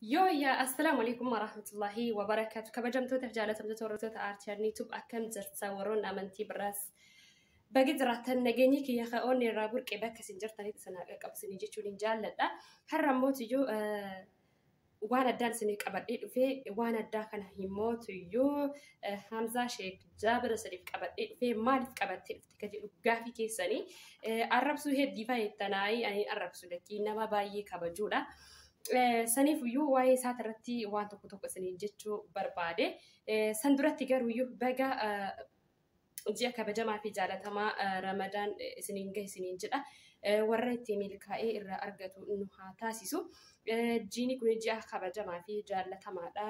يا السلام عليكم ورحمة الله وبركاته. كبجمتو تحجالة تمتورتو تارتياني تب أكم زرت صورون أمنتي براس بقيت راتن نجني كي يخاوني رابور كباك سنجر تاني تسنا قبسني جيتشو نجال لا هرموت يو وانا دان سنيك أبد في وانا دا كان هيموت يو حمزة شيخ جابر سريف أبد في مالف أبد تكجي قافي كيساني عرب سوهد دفاع التناي يعني عرب سلكي نما باي كبجولا saniif iyyuu waa'ee isaa irratti waan tokko isiniin jechuu barbaade. San duratti garuu iyyuu baga ji'a kabajamaa fi jaalatamaa Ramadaan isiniin gahe isiniin jedha. Warra itti milkaa'ee irraa argatu nu haa taasisu. Jiini kun ji'a kabajamaa fi jaalatamaadha.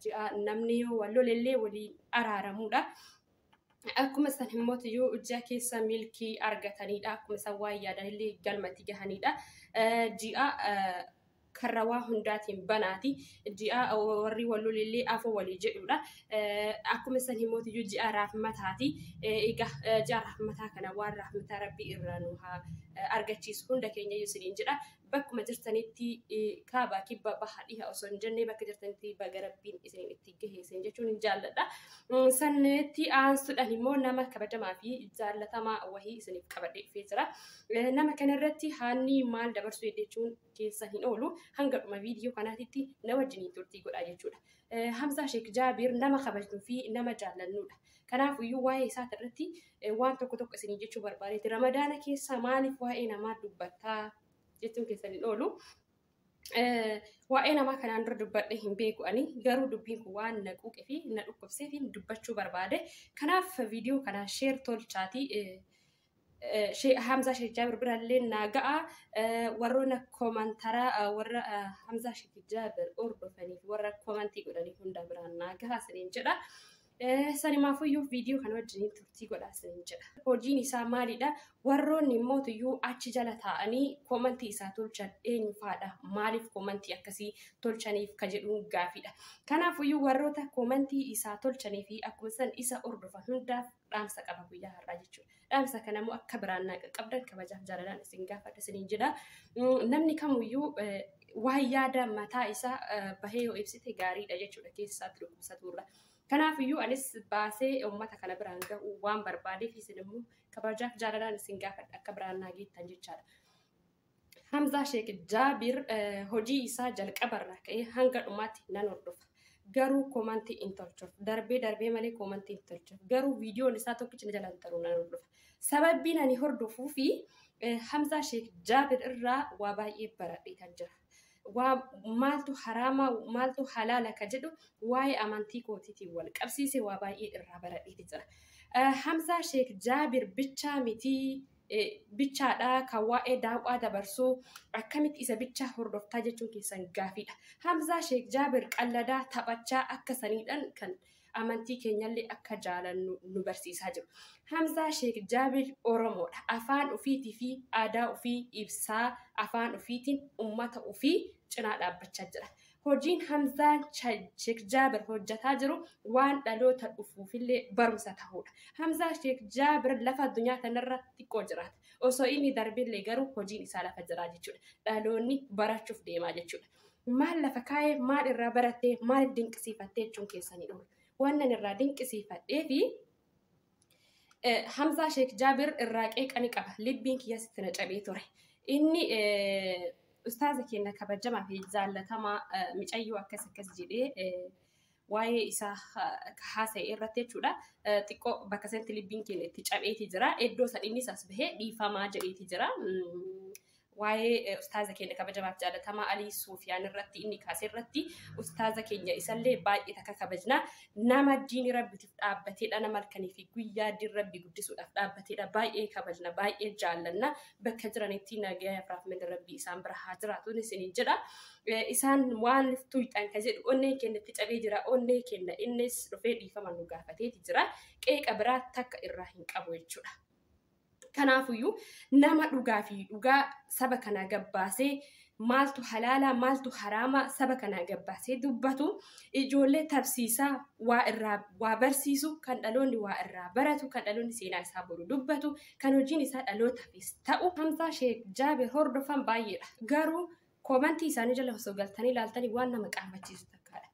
Ji'a namni yoo wal lolellee waliin araaramuudha. Akkuma san immoo iyyuu ji'a keessa milkii argatanidha. Akkuma san waa'ee yaadanillee galmatti gahanidha. Ji'a karrawaa hundaatiin banaati ji'a warri wallolillee afoo walii jedhudha. Akkuma san himooti iyyuu ji'a raafmataati. Egaa ji'a raafmataa kana waan raafmataa rabbii irraa nu haa argachiisu hunda keenya iyyuu isiniin jedha. Bakkuma jirtanitti kaabaa kibba baha dhiha osoo hin jenne bakka jirtanitti baga rabbiin isiniin itti gaheessan jechuun hin jaalladha. Sanneetti aansuudhaan immoo nama kabajamaa fi jaalatamaa wahii isiniif qabadhee dhufee jira. Nama kanarratti haanni maal dabarsuu jechuun keessa hin oolu. Hanga dhuma viidiyoo kanaatitti na wajjiniin turtii godhaa jechuudha. Hamzaa Sheek Jaabir nama kabajnuu fi nama jaallannuudha. Kanaaf iyyuu waa'ee isaa irratti waan tokko isinii jechuu barbaadeeti. Ramadaana keessa maaliif waa'ee namaa dubbattaa jechuun keessa hin oolu. Waa'ee namaa kanaan dura dubbadhee hin beeku ani garuu dubbiin kun waan na quuqee fi na dhukkubsee fi dubbachuu barbaade. Kanaaf viidiyoo kana sheer tolchaatii. Hamza Sheek Jaabir birallee naaga'a warroota koomantara warra Hamza Sheek Jaabir hordofanii fi warra koomantii godhanii hunda biraan naaga'a isiniin jedha. Sanimaafuyyuu viidiyoo kana wajjiniin turtii godhaa isiniin jedha. Hojiin isaa maalidha? Warroonni immoo iyyuu achi jala taa'anii koomantii isaa tolchan eenyufaadha? Maaliif koomantii akkasii tolchaniif ka jedhuun gaafidha. Kanaafuyyuu warroota koomantii isaa tolchanii fi akkuma san isa hordofan hundaaf dhaamsa qaba guyyaa har'aa jechuudha. Dhaamsa kanammoo akka biraan naa qabdan kabajaaf jaalalaan isin gaafadha isiniin jedha. Namni kamuyyuu waan yaada mataa isaa bahee yoo ibsite gaariidha jechuudha keessaatti dhukkubsaturra. Kanaafiyyuu anis baasee uummata kana biraan gahu waan barbaadeef isin immoo kabajaaf jaalalaan isin gaafadha akka biraan naa geettan jechaadha. Hamzaa Sheek Jaabir hojii isaa jalqabarraa ka'ee hanga dhumaatti nan hordofa. Garuu koomantii hin tolchuuf darbee malee koomantii hin tolchuuf garuu viidiyoon isaa tokkichi na jalaan taruu nan hordofa. Sababbiin ani hordofuu fi Hamzaa Sheek Jaabir irraa waa baay'ee baradhee kan jira. Maaltu haraama maaltu halaala ka jedhu waa'ee amantii kootiitiin wal qabsiise waa baay'ee irraa baradhee jira. Hamzaa Sheek Jaabir bichaa mitii bichaadha kan waa'ee daawwaa dabarsuu akkamitti isa bichaa hordoftaa jechuun keessan gaafidha. Hamzaa Sheek Jaabir qalladaa taphachaa akka saniidhaan kan amantii keenyallee akka jaalannu nu barsiisaa jiru. Hamzaa Sheek Jaabir Oromoodha. Afaan ofiitii fi aadaa ofii ibsaa afaan ofiitiin uummata ofii cinaa dhaabbachaa jira. Hojiin Hamzaa Sheek Jaabir hojjetaa jiru waan dhaloota dhufuufillee barumsa ta'uudha. Hamzaa Sheek Jaabir lafa addunyaa kanarra xiqqoo jiraata. Osoo inni darbillee garuu hojiin isaa lafa jira jechuudha. Dhaloonni barachuuf deemaa jechuudha. Maal lafa kaa'ee maal irraa barattee maal dinqisiifattee jechuun keessanii dhoolu. Waan irraa dinqisiifadhee fi Hamzaa Sheek Jaabir irraa qeeqani qaba. Libbiin kiyyasitti na cabee ture. Inni ustaaza keenya kabajamaa fi jaallatamaa micayyoo akkas jedhee waa'ee isaa haasa'e irratti jechuudha. Xiqqoo bakka sanatti libbiin keenya itti cabeeti jira. Iddoo san innis as bahee dhiifamaa jedheeti jira. Waa'ee ustaaza keenya kabajamaaf jaalatamaa Alii Suufiyaan irratti inni kaasee irratti ustaaza keenya isallee baay'ee takka kabajna. Nama diinii rabbiitiif dhaabbateedha. Nama halkanii fi guyyaa diin rabbii guddisuudhaaf dhaabbateedha. Baay'ee kabajna baay'ee jaallanna. Bakka jiranitti nagaa fi rahmanni rabbii isaan bira haa jiraatuun isiniin jedha. Isaan waan tuuxan ka jedhu onnee keenya itti cabee jira. Onnee keenya innis dhufee dhiifama nu gaafateeti jira. Qeeqa biraa takka irraa hin qabu jechuudha. Kanaafuyyuu nama dhugaa fi dhugaa saba kana gabbaasee maaltu halaala maaltu haraama saba kana gabbaasee dubbatu ijoollee tabsiisaa waa barsiisu kan dhaloonni waa irraa baratu kan dhaloonni seenaa isaa boru dubbatu kan hojiin isaa dhalootaafis ta'u Hamzaa Sheek Jaabir hordofan baay'eedha. Garuu كومنتي ساني جل هو سوقلتني لالتني وانا مقعمتي زتكاله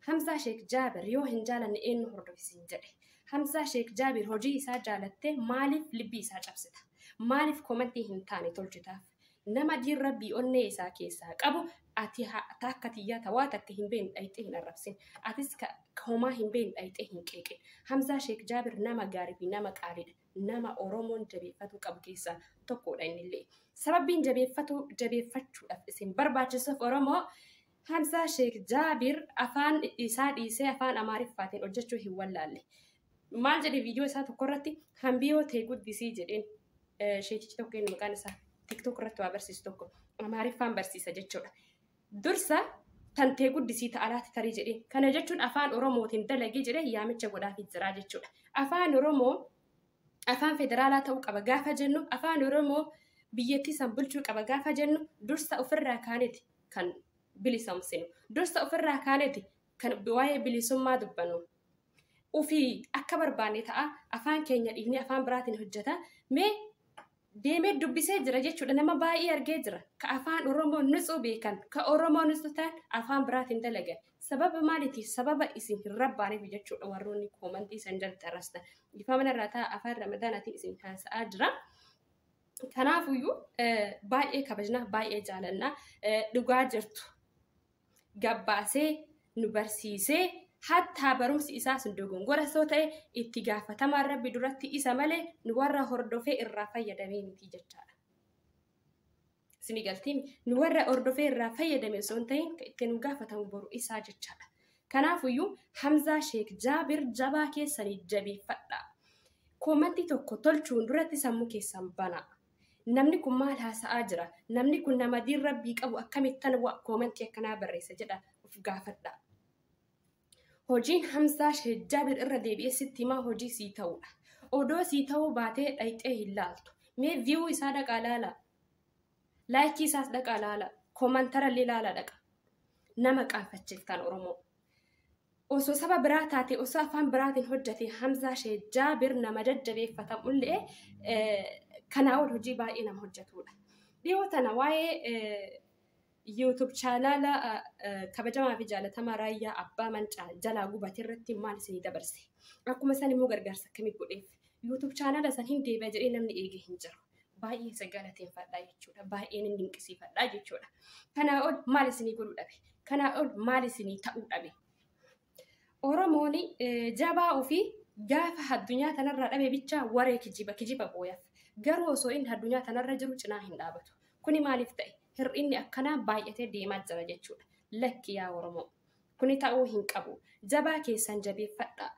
حمزة شيخ جابر يو هنجالا إنه هرب في سنجري حمزة شيخ جابر هجي إسا جالته مالف لبي إسا جابسته مالف كومنتي هنتاني تولجتاف نما دي ربي أني إسا كيسا أبو أتيها تاكتيا تواتك هنبين أيتهن الرفسين أتسك كهما هنبين أيتهن كيكي حمزة شيخ جابر نما غاربي نما قارد نما أورومون جبيفتو كابو كيسا تقول أين اللي سببين جبيفتو أفسين برباجسف أورومو حمزة شيخ جابر أفان إساد إيسي أفان أمارف فاتين أججو هوالالي مال جدي فيديو إساد تقررتي همبيو تيقود ديسي جدين شيخ توكين مكان إسا تيك توك رتوا برسيس توكو أمارف فان برسيسا ججولا درسا تن تيقود ديسي تألات تري جدين كان ججون أفان أورومو تندلقي جدين يامي تشغودا في الزرا ججولا أفان أورومو أفان فدرالا توك أبقافة جنو أفان أورومو بيتي سنبلتوك أبقافة جنو درسا أفرا كانت كان بلسم سنو درسا أفرا كانت كان بواي بلسم ما دبنو وفي أكبر باني تا'a أفان كينيا إبني أفان براتين هجتا مي ديمي دبسي جرا جيتشو لنما باقي أرجي جرا كأفان أورومو نسو بيكان كأورومو نسو تان أفان براتين دلقا سبب مالتي سبب إسين الرب باني بيجتشو أوروني كومنتي سنجل ترسنا يفهمنا الراتا أفان رمضانتي إسين كان سأجرا كنافيو باقي كبجنا باقي جالنا لغا جرتو قباسي نبرسيسي حتى برمس إساس ندوغون غورا سوتاي اتقافة تمار ربي دراتي إسا مالي نورا هردوفي الرافا يدمين تيجتالا سني قلتيمي نورا هردوفي الرافا يدمين سونتين كإتنوغافة تنبورو إسا جتالا كنافيو حمزة شيخ جابر جباكي سني جبي فتا كومنتي توكو تلچون دراتي سموكي سنبانا namni kun maal haasa'aa jira namni kun nama diin rabbii qabu akkamittan koomentii akkanaa barreessa jedha of gaafadha hojiin Hamzaa Sheikh Jaabir irra deebi'ee sitti himaa hojii sii ta'uudha odoo sii ta'uu baatee dhayxee hin laaltu mee view isaa dhaqaa laala laayikii isaas dhaqaa laala koomantara illee laala dhaqa nama qaanfachiiftan Oromoo osoo saba biraa taate osoo afaan biraatiin hojjate Hamzaa Sheikh Jaabir nama jajjabeeffatamullee كناول هجي باقي نم هجتولا ديوتنا واي يوتيوب channel كبجمع في جالة تماريا أبا من جلا جوبة الرتي مال سني دبرسي أكو مثلا مو غرغر كمي بقولي يوتيوب channel سنين دي بجري نم نيجي هنجر باقي سجالتين فدا يجولا باقي ننكسي فدا يجولا كناول مال سني يقولوا أبي كناول مال سني تقول أبي أورموني جابا وفي جاف الدنيا تنرى أبي بيتشا وري كجيبا بويا garuu osoo inni addunyaa tanarra jiru cinaa hin dhaabatu kuni maaliif ta'e hir'inni akkanaa baay'atee deemaa jira jechuudha lakki yaa Oromoo kuni ta'uu hin qabu jabaa keessan jabeeffadha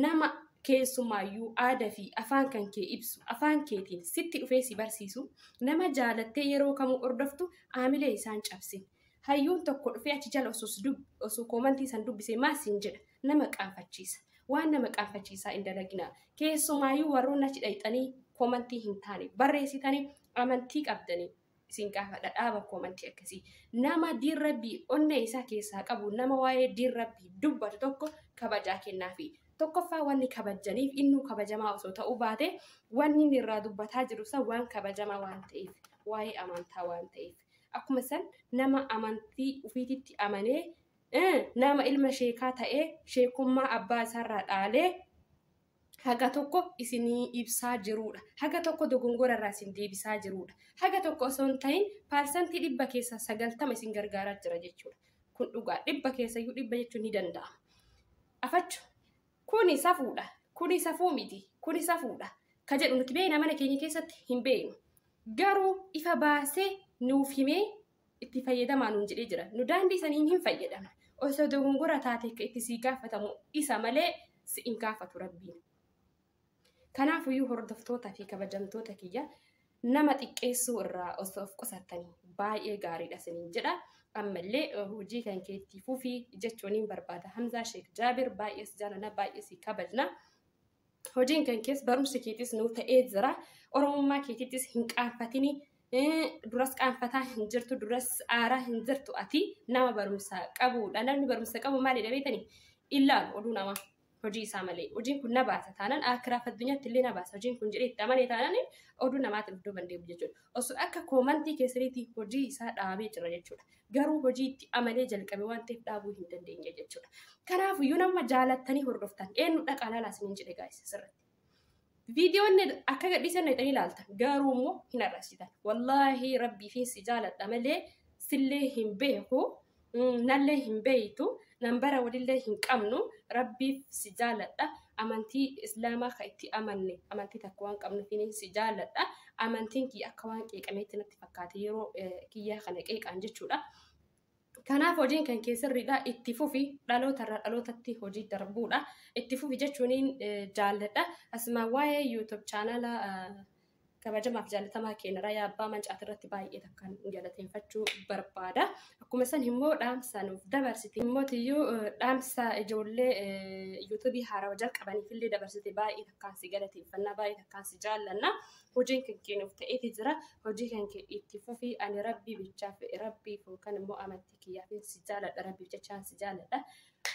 nama keessumaayyuu aadaa fi afaan kan kee ibsu afaan keetiin sitti dhufee si barsiisu nama jaalattee yeroo kamuu ordoftu aamilee isaan cabsin hayyuun tokko dhufee achi jala osoo koomantii san dubbisee maasiin jedha nama qaanfachiisa waan nama qaanfachiisaa hin dalaginaa keessumaayyuu warroon achi dhayxanii كومنتي هنتاني بريسيتاني أمانتي قبدني سينكافة دابا كومنتي أكسي نما دير ربي أني إسا كيسا قبو نما واي دير ربي دبا توكو كبجاكي النافي توكو فا واني كبجانيف إنو كبجاما وصوتا وباتي واني نرى دبا تاجروسا وان كبجاما وان تيف واي أمانتا وان تيف أكو مثلا نما أمانتي وفيتي أماني نما إلما شيكاتا شيكوما أبا سرات عليه haga tokko isinii ibsaa jiruudha haga tokko dogongora irraa isin deebisaa jiruudha haga tokko osoo hin ta'in parsantii 100 keessa 90 isin gargaaraa jira jechuudha kun dhugaa 100 keessa iyyuu 100 jechuun ni danda'ama afachu kuni safuudha kuni safuu miti kuni safuudha ka jedhu nuti beena mana keenya keessatti hin beenu garuu ifa baasee nuuf himee itti fayyadamaa nuun jedhee jira nu daandii saniin hin fayyadamna osoo dogongora taate itti sii gaafatamu isa malee si hin gaafatu rabbiin kanaaf iyyuu hordoftoota fi kabajamtoota kiyya nama xiqqeessuu irraa osoo of qusatanii baay'ee gaariidha siniin jedha ammallee hojii kan keettiifuu fi jechuuniin barbaada Hamzaa Sheikh Jaabir baay'ee si jaalana baay'ee si kabajna hojiin kan kees barumsi keetis nuu ta'ee jira oromummaa keetittis hin qaanfatini duras qaanfataa hin jirtu duras aaraa hin jirtu ati nama barumsa qabuudha namni barumsa qabu maalidha beetanii illaan oduu nama hojii isaa malee hojiin kun na baasa taanaan akiraaf addunyaatti illee na baasa hojiin kun jedhee itti amanee taanaan oduu namaatiif duuban deemu jechuudha. Osoo akka koomantii keessaniitiin hojii isaa dhaabee jira jechuudha. Garuu hojii itti amanee jalqabe waan ta'eef dhaabuu hin dandeenye jechuudha. Kanaafiyyuu nama jaalattanii hordoftan eenyu dhaqaa laalaa isiniin jedhe gaa'isa sirriitti. Viidiyoonni akka gadhiisan dhaqanii ilaaltan garuu immoo hin arrasitan. Wallaahi rabbii fi si jaaladha malee sillee hin beeku nallee hin beeytu nambara walillee hin qabnu rabbiif si jaaladha. Amantii islaamaa kan itti amanne amantii takka waan qabnu fi si jaaladha. Amantiin kiyya akka waan qeeqameetti natti fakkaate yeroo kiyyaa kana qeeqaan jechuudha. Kanaaf hojiin kan keessirriidha itti fufi dhalootarraa dhalootatti hojii darbuudha. Itti fufi jechuun jaalladha. Asuma waa'ee YouTube chaanala kabajamaaf jaalatamaa keenya Raayyaa Abbaa Mancaati irratti baay'ee takkan galateeffachuu barbaada. Akkuma san immoo dhaamsa nuuf dabarsite immoo tiyyuu dhaamsa ijoollee YouTube haarawaa jalqabaniif illee dabarsite baay'ee takkaan si galateeffannaa baay'ee takkaan si jaallanna. Hojiin kan kennuuf ta'eeti jira. Hojii kan itti fufi ani rabbii bichaaf rabbii kan immoo amantii kiyyaaf si jaaladha rabbii jechaan si jaaladha.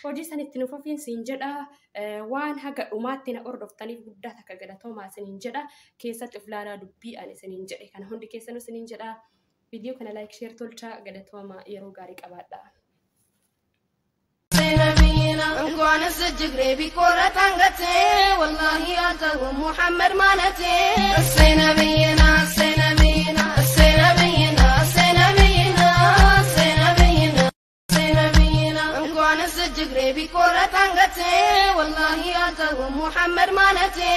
Hojii san itti nufufiin siin jedha waan haga dhumaatti na hordoftaniif guddaa takka galatoomaa isiniin jedha. Keessatti of laalaa dubbii ani isiniin jedhe kana hundi keessanuu isiniin jedha. Viidiyoo kana like share tolchaa galatoomaa yeroo gaarii qabaadha. انكون السجقري بكرة تنقتي والله أتو محمد مالتي السينبينا السينبينا السينبينا السينبينا السينبينا السينبينا انكون السجقري بكرة تنقتي والله أتو محمد مالتي